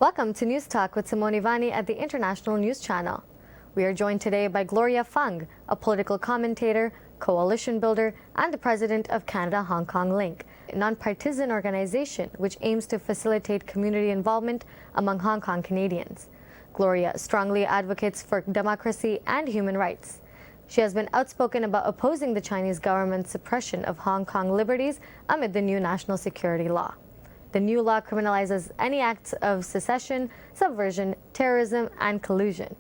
Welcome to News Talk with Simoni Vani at the International News Channel. We are joined today by Gloria Fung, a political commentator, coalition builder, and the president of Canada-Hong Kong Link, a non-partisan organization which aims to facilitate community involvement among Hong Kong Canadians. Gloria strongly advocates for democracy and human rights. She has been outspoken about opposing the Chinese government's suppression of Hong Kong liberties amid the new national security law. The new law criminalizes any acts of secession, subversion, terrorism, and collusion.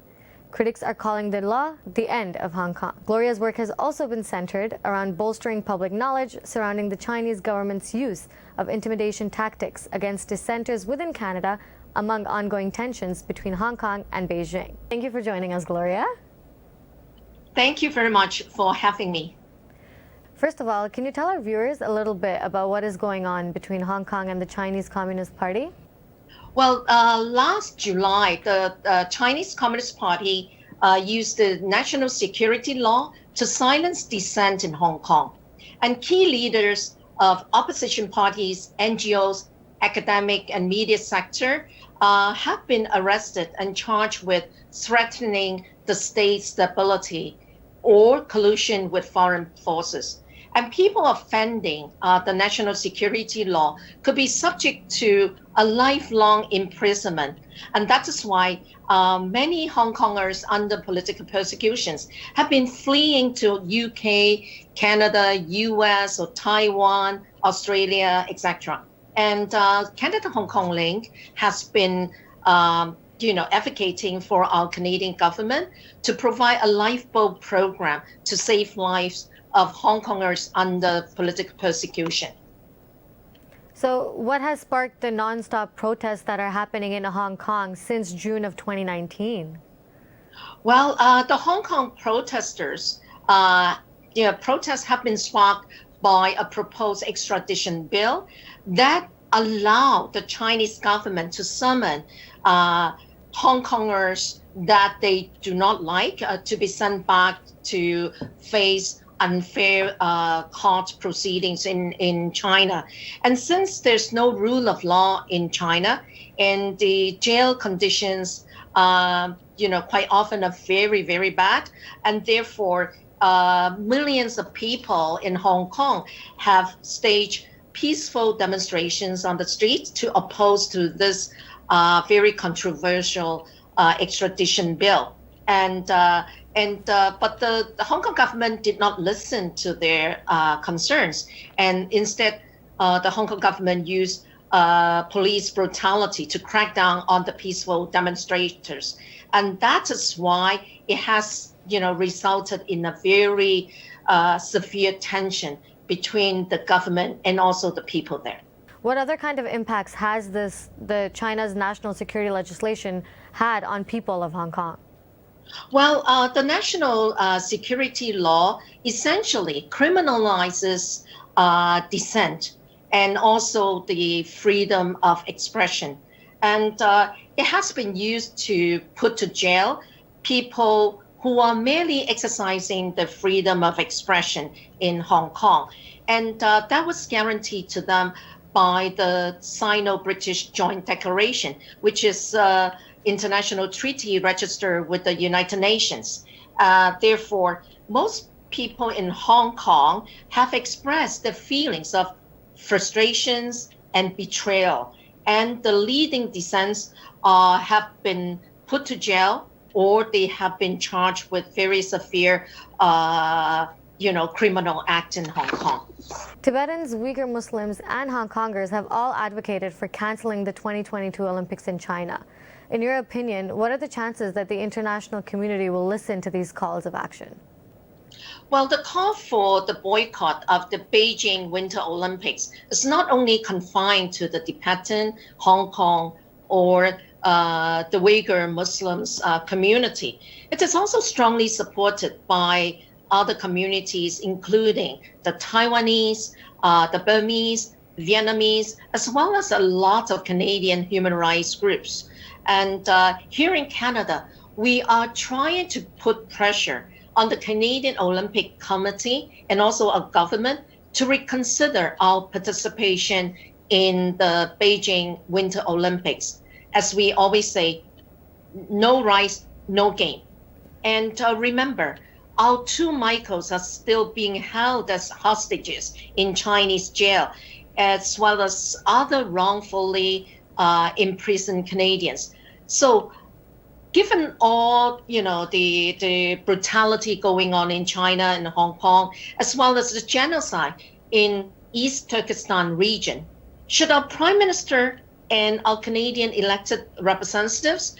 Critics are calling the law the end of Hong Kong. Gloria's work has also been centered around bolstering public knowledge surrounding the Chinese government's use of intimidation tactics against dissenters within Canada among ongoing tensions between Hong Kong and Beijing. Thank you for joining us, Gloria. Thank you very much for having me. First of all, can you tell our viewers a little bit about what is going on between Hong Kong and the Chinese Communist Party? Well, last July, the Chinese Communist Party used the national security law to silence dissent in Hong Kong. And key leaders of opposition parties, NGOs, academic and media sector have been arrested and charged with threatening the state's stability or collusion with foreign forces. And people offending the national security law could be subject to a lifelong imprisonment. And that is why many Hong Kongers under political persecutions have been fleeing to UK, Canada, US, or Taiwan, Australia, etc. And Canada-Hong Kong Link has been advocating for our Canadian government to provide a lifeboat program to save lives of Hong Kongers under political persecution. So what has sparked the non-stop protests that are happening in Hong Kong since June of 2019? Well, the Hong Kong protesters, protests have been sparked by a proposed extradition bill that allow the Chinese government to summon Hong Kongers that they do not like to be sent back to face unfair court proceedings in China. And since there's no rule of law in China and the jail conditions, quite often are very, very bad, and therefore millions of people in Hong Kong have staged peaceful demonstrations on the streets to oppose to this very controversial extradition bill. But the Hong Kong government did not listen to their concerns, and instead the Hong Kong government used police brutality to crack down on the peaceful demonstrators, and that is why it has resulted in a very severe tension between the government and also the people there. What other kind of impacts has the China's national security legislation had on people of Hong Kong? Well, the national security law essentially criminalizes dissent and also the freedom of expression. And it has been used to put to jail people who are merely exercising the freedom of expression in Hong Kong. And that was guaranteed to them by the Sino-British Joint Declaration, which is international treaty registered with the United Nations. Therefore, most people in Hong Kong have expressed their feelings of frustrations and betrayal. And the leading dissents have been put to jail, or they have been charged with very severe criminal acts in Hong Kong. Tibetans, Uyghur Muslims, and Hong Kongers have all advocated for canceling the 2022 Olympics in China. In your opinion, what are the chances that the international community will listen to these calls of action? Well, the call for the boycott of the Beijing Winter Olympics is not only confined to the Tibetan, Hong Kong, or the Uyghur Muslims community. It is also strongly supported by other communities, including the Taiwanese, the Burmese, Vietnamese, as well as a lot of Canadian human rights groups. And here in Canada, we are trying to put pressure on the Canadian Olympic Committee and also our government to reconsider our participation in the Beijing Winter Olympics. as we always say, no rights, no game. And remember, our two Michaels are still being held as hostages in Chinese jail, as well as other wrongfully imprisoned Canadians. So given all, the brutality going on in China and Hong Kong, as well as the genocide in East Turkestan region, should our Prime Minister and our Canadian elected representatives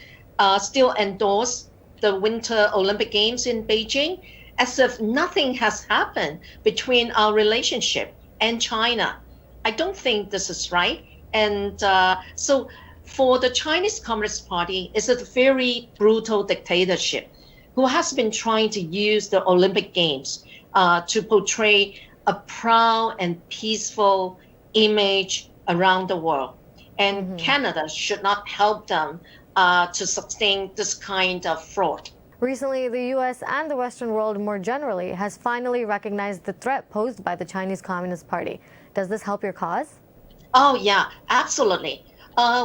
still endorse the Winter Olympic Games in Beijing, as if nothing has happened between our relationship and China? I don't think this is right. And so for the Chinese Communist Party, it's a very brutal dictatorship who has been trying to use the Olympic Games to portray a proud and peaceful image around the world. And Canada should not help them to sustain this kind of fraud. Recently, the U.S. and the Western world more generally has finally recognized the threat posed by the Chinese Communist Party. Does this help your cause? Oh, yeah, absolutely.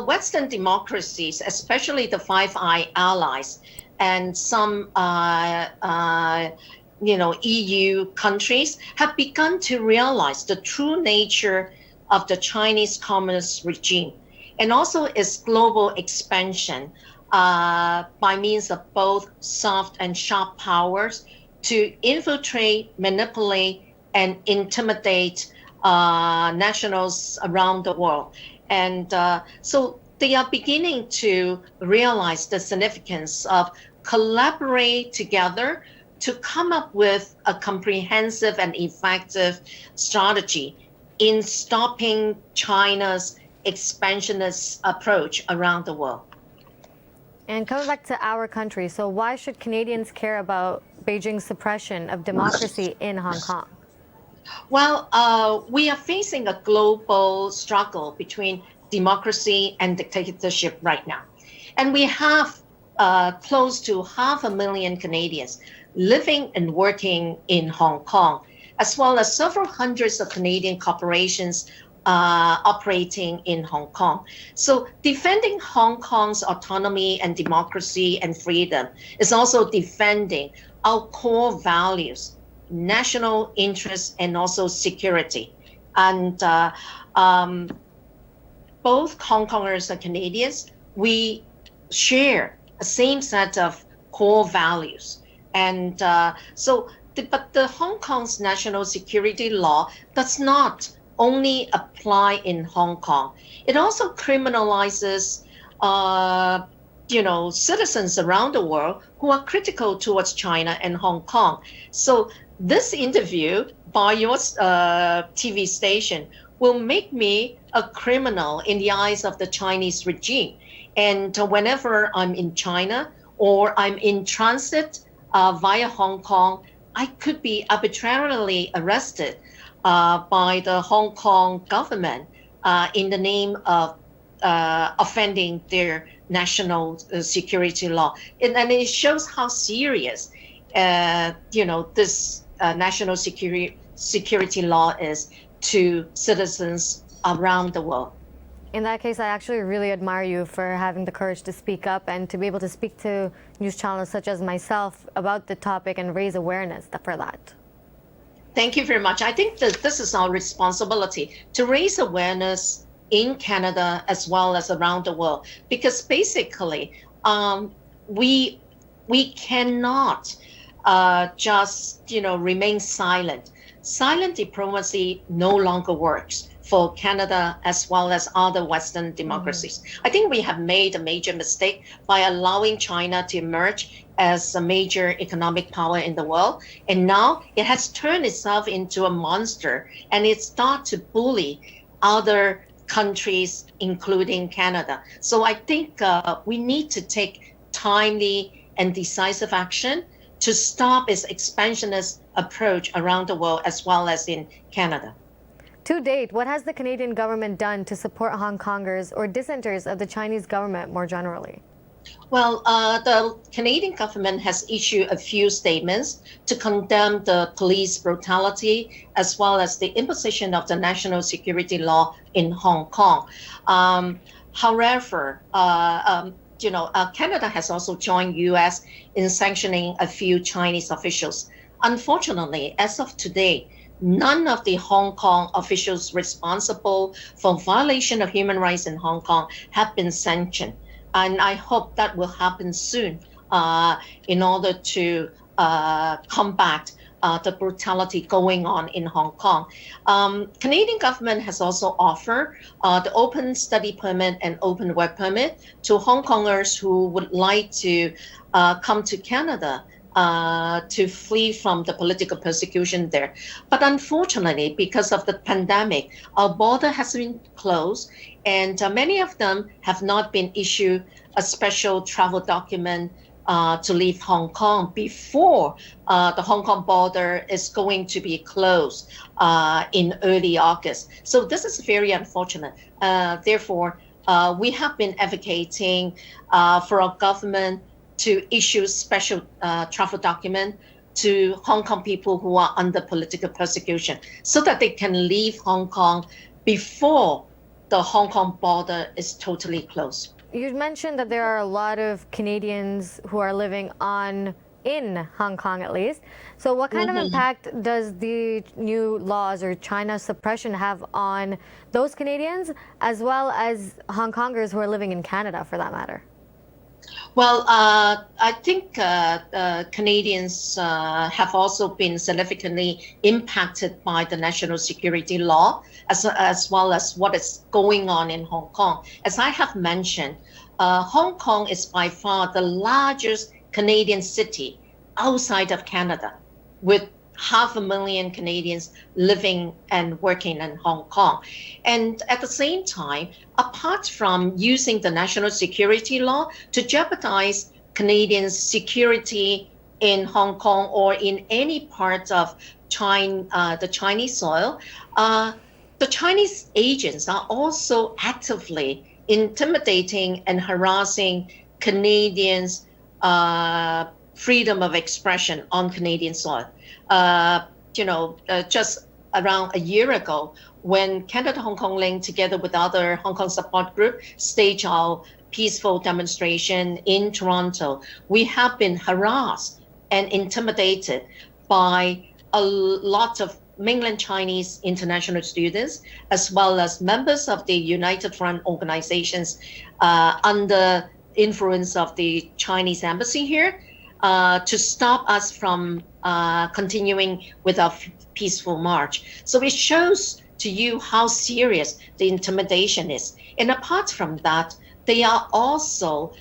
Western democracies, especially the Five Eyes allies and some EU countries, have begun to realize the true nature of the Chinese Communist regime and also its global expansion by means of both soft and sharp powers to infiltrate, manipulate, and intimidate nationals around the world. And so they are beginning to realize the significance of collaborate together to come up with a comprehensive and effective strategy in stopping China's expansionist approach around the world. And coming back to our country, so why should Canadians care about Beijing's suppression of democracy in Hong Kong? Well, we are facing a global struggle between democracy and dictatorship right now. And we have close to 500,000 Canadians living and working in Hong Kong, as well as several hundreds of Canadian corporations operating in Hong Kong. So defending Hong Kong's autonomy and democracy and freedom is also defending our core values, national interests, and also security. And both Hong Kongers and Canadians, we share the same set of core values. And but the Hong Kong's national security law does not only apply in Hong Kong. It also criminalizes, citizens around the world who are critical towards China and Hong Kong. So this interview by your TV station will make me a criminal in the eyes of the Chinese regime. And whenever I'm in China or I'm in transit via Hong Kong, I could be arbitrarily arrested by the Hong Kong government in the name of offending their national security law. And it shows how serious, this national security law is to citizens around the world. In that case, I actually really admire you for having the courage to speak up and to be able to speak to news channels such as myself about the topic and raise awareness for that. Thank you very much. I think that this is our responsibility to raise awareness in Canada as well as around the world, because basically we cannot just remain silent. Silent diplomacy no longer works for Canada as well as other Western democracies. I think we have made a major mistake by allowing China to emerge as a major economic power in the world. And now it has turned itself into a monster, and it starts to bully other countries, including Canada. So I think we need to take timely and decisive action to stop its expansionist approach around the world as well as in Canada. To date, what has the Canadian government done to support Hong Kongers or dissenters of the Chinese government more generally? Well, the Canadian government has issued a few statements to condemn the police brutality as well as the imposition of the national security law in Hong Kong. However, Canada has also joined U.S. in sanctioning a few Chinese officials. Unfortunately, as of today, none of the Hong Kong officials responsible for violation of human rights in Hong Kong have been sanctioned. And I hope that will happen soon in order to combat the brutality going on in Hong Kong. Canadian government has also offered the open study permit and open work permit to Hong Kongers who would like to come to Canada to flee from the political persecution there. But unfortunately, because of the pandemic, our border has been closed, and many of them have not been issued a special travel document to leave Hong Kong before the Hong Kong border is going to be closed in early August. So this is very unfortunate. Therefore, we have been advocating for our government to issue special travel document to Hong Kong people who are under political persecution so that they can leave Hong Kong before the Hong Kong border is totally closed. You mentioned that there are a lot of Canadians who are living in Hong Kong at least. So what kind of impact does the new laws or China suppression have on those Canadians as well as Hong Kongers who are living in Canada for that matter? Well, I think Canadians have also been significantly impacted by the national security law, as well as what is going on in Hong Kong. As I have mentioned, Hong Kong is by far the largest Canadian city outside of Canada, with 500,000 Canadians living and working in Hong Kong. And at the same time, apart from using the national security law to jeopardize Canadians' security in Hong Kong or in any part of China, the Chinese soil, the Chinese agents are also actively intimidating and harassing Canadians' freedom of expression on Canadian soil. Just around a year ago, when Canada-Hong Kong Link, together with other Hong Kong support group, staged our peaceful demonstration in Toronto, we have been harassed and intimidated by a lot of mainland Chinese international students, as well as members of the United Front organizations under influence of the Chinese embassy here, to stop us from continuing with our peaceful march. So it shows to you how serious the intimidation is. And apart from that, they are also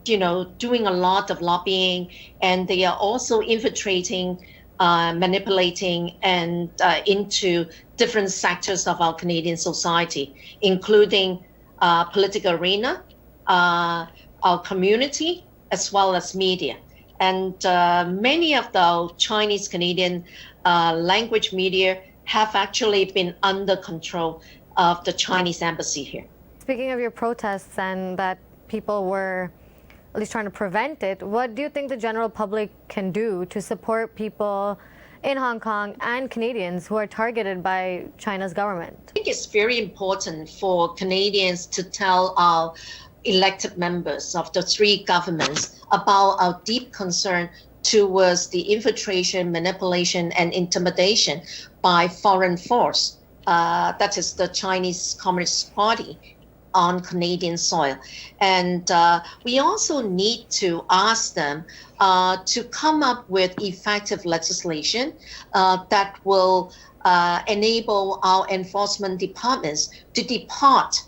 doing a lot of lobbying, and they are also infiltrating, manipulating, and into different sectors of our Canadian society, including political arena, our community, as well as media. And many of the Chinese Canadian language media have actually been under control of the Chinese embassy here. Speaking of your protests and that people were at least trying to prevent it, what do you think the general public can do to support people in Hong Kong and Canadians who are targeted by China's government? I think it's very important for Canadians to tell our elected members of the three governments about our deep concern towards the infiltration, manipulation, and intimidation by foreign force, that is the Chinese Communist Party, on Canadian soil. And we also need to ask them to come up with effective legislation that will enable our enforcement departments to depart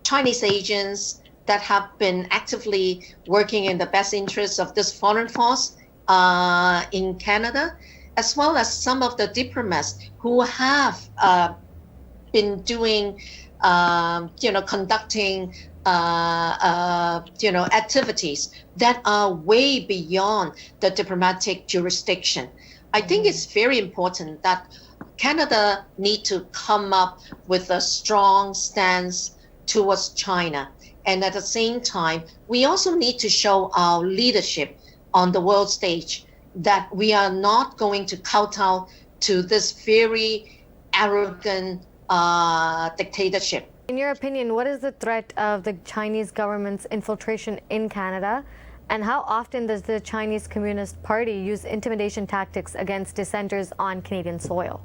Chinese agents that have been actively working in the best interests of this foreign force in Canada, as well as some of the diplomats who have been doing, conducting, activities that are way beyond the diplomatic jurisdiction. I think it's very important that Canada need to come up with a strong stance towards China. And at the same time, we also need to show our leadership on the world stage that we are not going to kowtow to this very arrogant dictatorship. In your opinion, what is the threat of the Chinese government's infiltration in Canada? And how often does the Chinese Communist Party use intimidation tactics against dissenters on Canadian soil?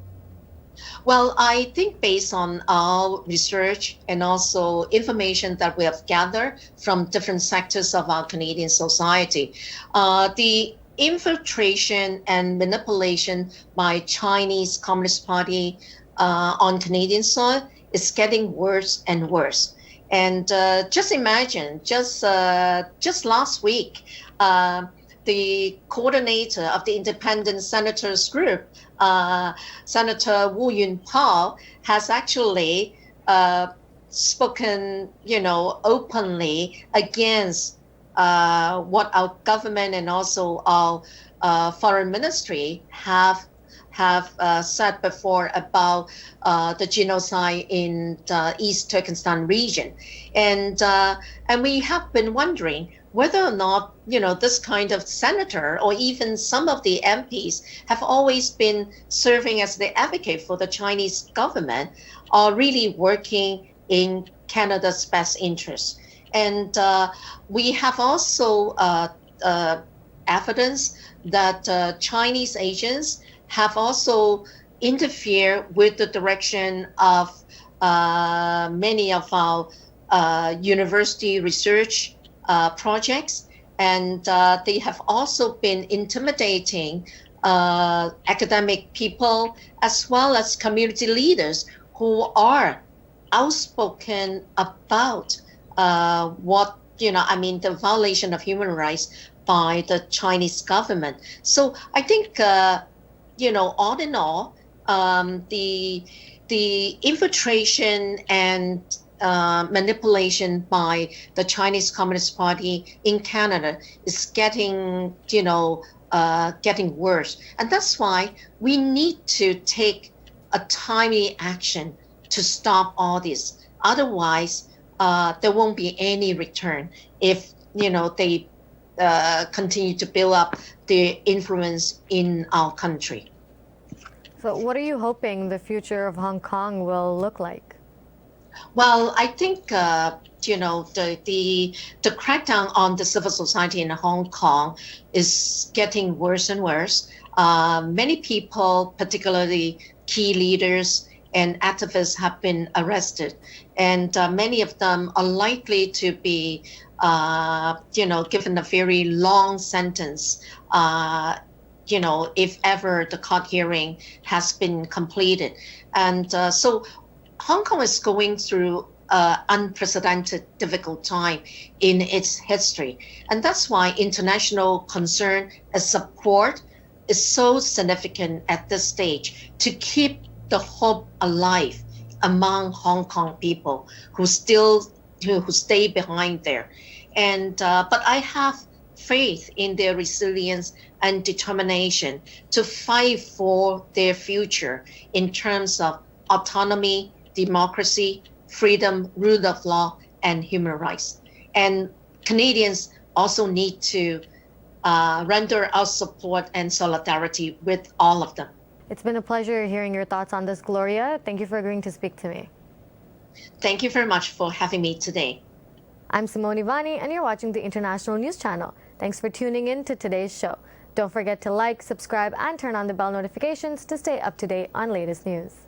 Well, I think based on our research and also information that we have gathered from different sectors of our Canadian society, the infiltration and manipulation by Chinese Communist Party on Canadian soil is getting worse and worse. And just imagine, just last week, the coordinator of the independent senators group, Senator Wu Yunpao, has actually spoken, openly against what our government and also our foreign ministry have said before about the genocide in the East Turkestan region, and we have been wondering whether or not this kind of senator or even some of the MPs have always been serving as the advocate for the Chinese government, are really working in Canada's best interest. And we have also evidence that Chinese agents have also interfered with the direction of many of our university research projects, and they have also been intimidating academic people as well as community leaders who are outspoken about the violation of human rights by the Chinese government. So I think, all in all, the infiltration and manipulation by the Chinese Communist Party in Canada is getting worse. And that's why we need to take a timely action to stop all this. Otherwise, there won't be any return if, they continue to build up their influence in our country. So what are you hoping the future of Hong Kong will look like? Well, I think, the crackdown on the civil society in Hong Kong is getting worse and worse. Many people, particularly key leaders and activists, have been arrested, and many of them are likely to be, given a very long sentence, if ever the court hearing has been completed. And so Hong Kong is going through an unprecedented difficult time in its history. And that's why international concern and support is so significant at this stage, to keep the hope alive among Hong Kong people who stay behind there. And but I have faith in their resilience and determination to fight for their future in terms of autonomy, democracy, freedom, rule of law, and human rights. And Canadians also need to render our support and solidarity with all of them. It's been a pleasure hearing your thoughts on this, Gloria. Thank you for agreeing to speak to me. Thank you very much for having me today. I'm Simoni Vani, and you're watching the International News Channel. Thanks for tuning in to today's show. Don't forget to like, subscribe, and turn on the bell notifications to stay up to date on latest news.